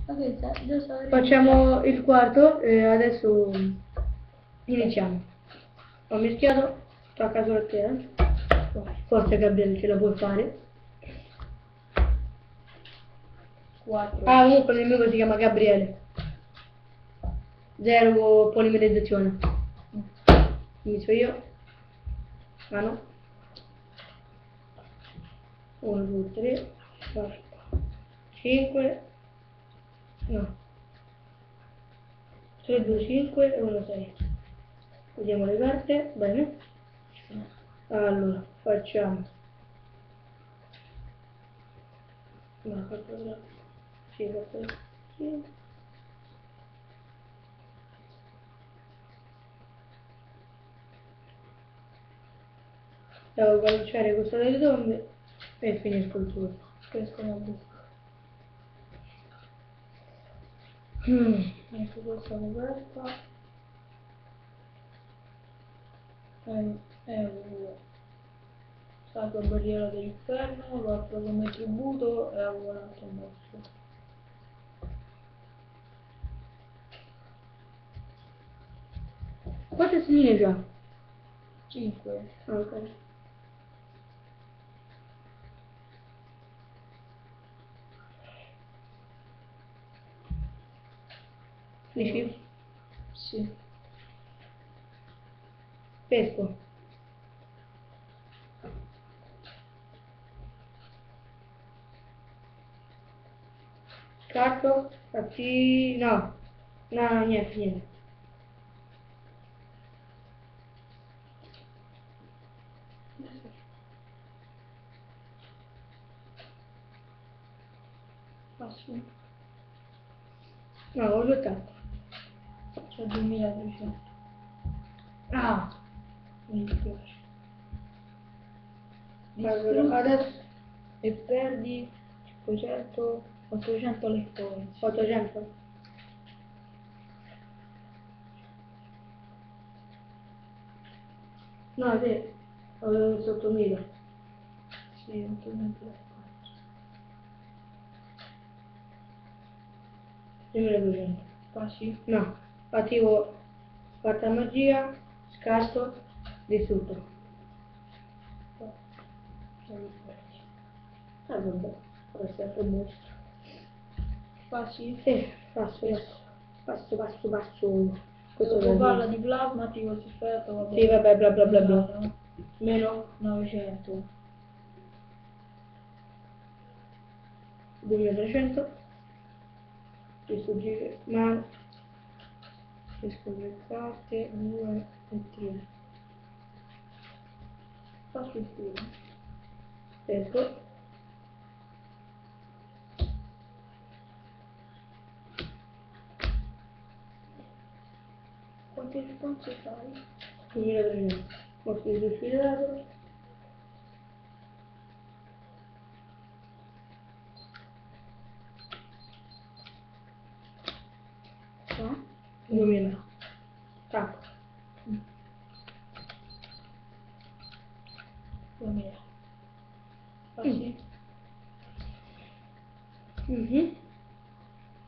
Ok, già so. Facciamo il quarto e adesso iniziamo. Ho mischiato, tocca solo a te, eh? Forse Gabriele ce la puoi fare. 4. Ah, comunque il nemico si chiama Gabriele. 0 polimerizzazione. Inizio io. Ah no. 1, 2, 3, 4, 5. No. 3, 2, 5 e 1, 6. Vediamo le carte. Bene. Allora, facciamo. No, fatto sì, fatto sì. Devo cominciare questo delle tombe e finisco il turno. Questo è una buca. Metto questa coperta. E uno. Sacra barriera dell'inferno, lo offro come tributo e avevo un altro mostro. Quante segnine già? 5. Ok. Dici? Sì. Pesco. Carto, fatti... No. No, niente, niente. Passo. No, ho lottato. C'ho 2300. Ah, Mi dispiace. allora, adesso E perdi 500, 800 life points. 800. No, sì, avevo 8000. Sì, 800 life points. 3200. Passi. No, attivo carta magia, scarto, distrutto. Sono perdi. Vabbè, ora è sempre mostro. Passi. Sì, passo, passo, passo, passo. Questo Dopo è palla di plasma, attivo il effetto, vabbè. Sì, vabbè, bla bla bla bla. Esatto. Meno 900. 2300. Distruggere mano. Distruggere carte, 2 e 3. Passo il primo. Pesco. Quanti risponsi fai? 2300. Posso riuscire. No? 2000. Tacco. 2000. Passi?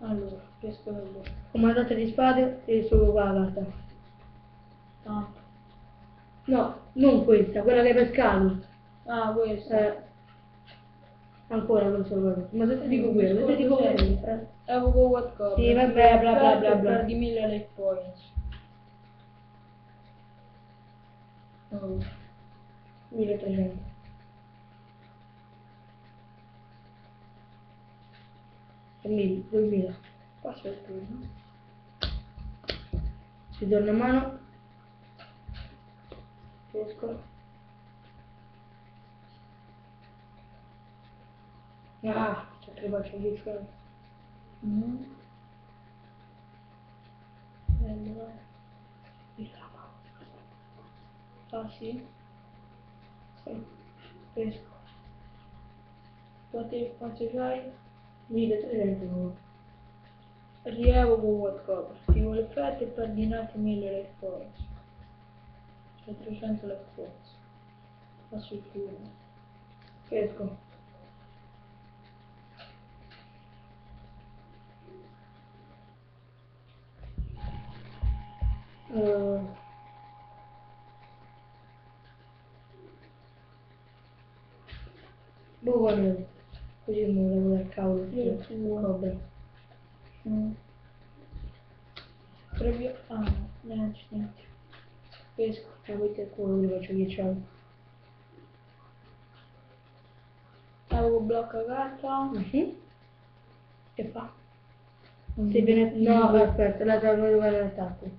Allora, pesco da lì. Comandante di spade e solo qua la carta. Tanto. No, non questa, quella che hai pescato. Ah, questa. Ancora non so proprio. Ma se ti dico Mi quello, se ti dico scordo quello. sempre. Evoco what cobra. Sì, vabbè, bla bla bla E bla. perdi 1000 life points. Oh. 1300. E 1000, 2000. Passo il turno. Si torna a mano. Pesco. Ah, c'è tre facce di cielo. Allora. Passi? Sì. Pesco. Quanti risponsi fai? 1300. Rievoco what cobra. Attivo l'effetto e perdi in altri 1000 life points. C'è 300 life points. Passo il turno. Pesco. Buco nero. Così mi levo dal cavolo. Io il tuo. Cobra. Previo... Ah no, niente. Pesco. Questo è il culo, lo faccio ghiacciare. Avevo blocca carta. Che fa? Se viene... No, aspetta, la devo fare l'attacco.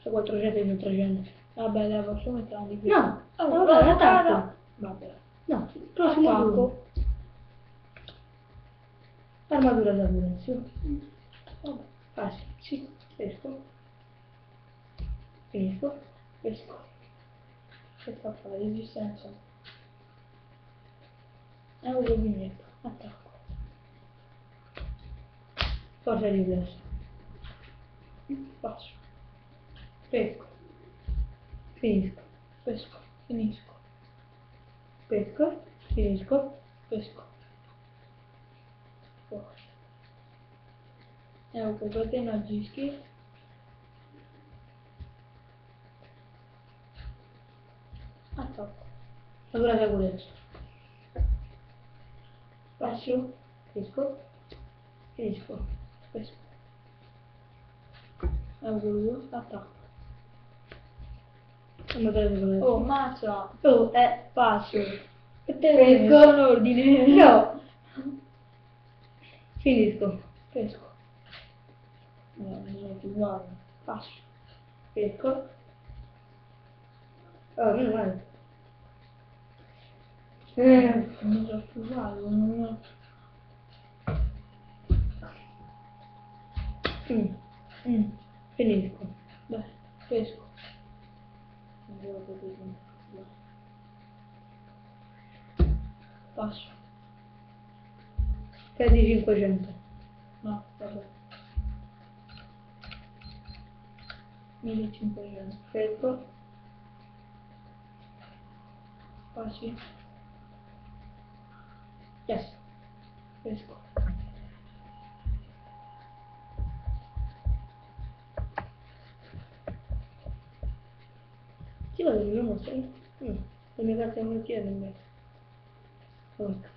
C'ho 400 e 300. Vabbè, dai, posso mettere di più. No, allora, vabbè, attacco. attacco. Vabbè. No, prossimo turno. Attacco. Armatura da Lorenzo. Vabbè. Passi. Sì, esco. Finisco. Pesco. Che fa fare? Resistenza. Euro vignetta. Attacco. Forza riflesso. Passo. Pesco. Finisco. Pesco. Finisco. Pesco. Finisco. Pesco. Fuori. Euro per te non agischi. Attacco. Armatura da Lorenzo. Passo. Finisco. Finisco. Pesco. Euro 2. Attacco. Armatura da Lorenzo. Oh, mazza. Oh, Passo. e te Pesco in ordine. No. Finisco. Pesco. Mi sono più uguali. Passo. Pesco. Oh, meno male. Mi sono più uguali. Non... Finisco. Beh, pesco. Non devo capire. Passo. Prendi 500. No, vabbè. 1500. Pesco. Passi. Yes. Pesco. Sì, ma non lo mostri? Le mie carte non chiedono in me. Ecco.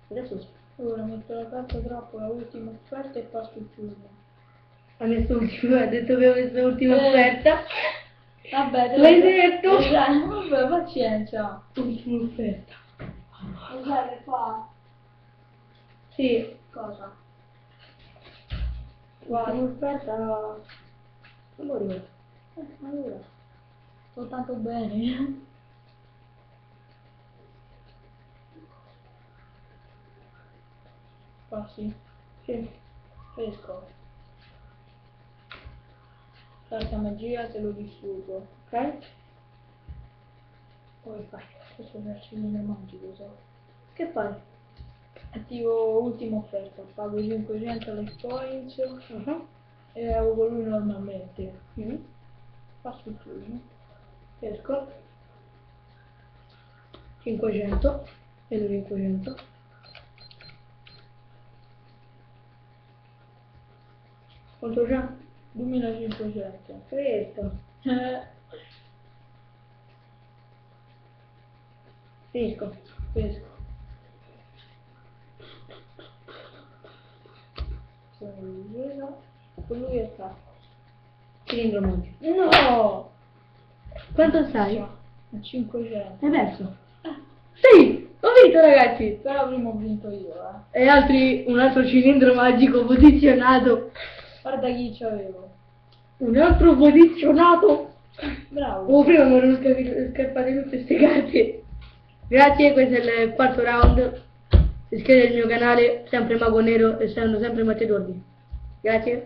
Adesso sì. Ora metto la carta trappola, ultima offerta e passo il turno. Ha messo ultimo, ha detto che aveva messo l'ultima offerta. Vabbè, te L'hai lo- detto? Vabbè, pazienza. Ultima offerta. Lo sai che fa? Sì. Cosa? Ultima offerta. Non lo ricordo. Allora. Sto tanto bene. Passi. Sì. Pesco. Carta magia, te lo distruggo. Ok? Poi fai. Questo è il cilindro magico, so. Che fai? Attivo ultima offerta, pago 500 alle coins Uh-huh. e avevo lui normalmente. Mm. Passo il turno. Pesco. 500. E lui 500. Quanto già? 2500. Questo. Finisco. Pesco. Sono difesa. Con lui è attacco. Cilindro magico. No! Quanto sai? A 500. Hai perso? Sì! Ho vinto ragazzi! Però prima ho vinto io, eh. E altri, un altro cilindro magico posizionato. Guarda chi c'avevo. Un altro posizionato. Bravo. Oh, prima mi erano scappate tutte queste carte. Grazie, questo è il quarto round. Iscrivetevi al mio canale, sempre Mago Nero e saranno sempre Matteo Tordi. Grazie.